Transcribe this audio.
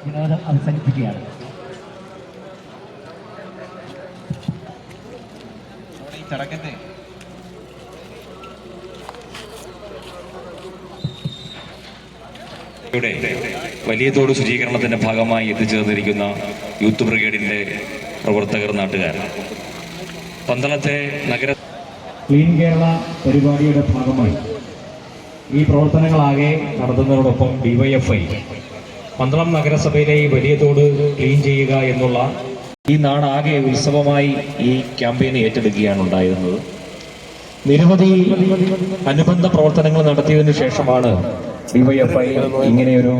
വിനോദം അവസാനിപ്പിക്കുകയാണ്. ചടക്കത്തെ വലിയ തോട് ശുചീകരണത്തിന്റെ ഭാഗമായി എത്തിച്ചേർന്നിരിക്കുന്ന യൂത്ത് ബ്രിഗേഡിന്റെ പ്രവർത്തകർ, നാട്ടുകാർ, പന്തളത്തെ നഗര ക്ലീൻ കേരള പരിപാടിയുടെ ഭാഗമായി ഈ പ്രവർത്തനങ്ങളാകെ നടത്തുന്നതോടൊപ്പം ഡിവൈഎഫ്ഐ പന്തളം നഗരസഭയിലെ ഈ വലിയ തോട് ക്ലീൻ ചെയ്യുക എന്നുള്ള ഈ നാടാകെ ഉത്സവമായി ഈ ക്യാമ്പയിൻ ഏറ്റെടുക്കുകയാണ് ഉണ്ടായിരുന്നത്. നിരവധി അനുബന്ധ പ്രവർത്തനങ്ങൾ നടത്തിയതിനു ശേഷമാണ് ഡിവൈഎഫ്ഐ ഇങ്ങനെയൊരു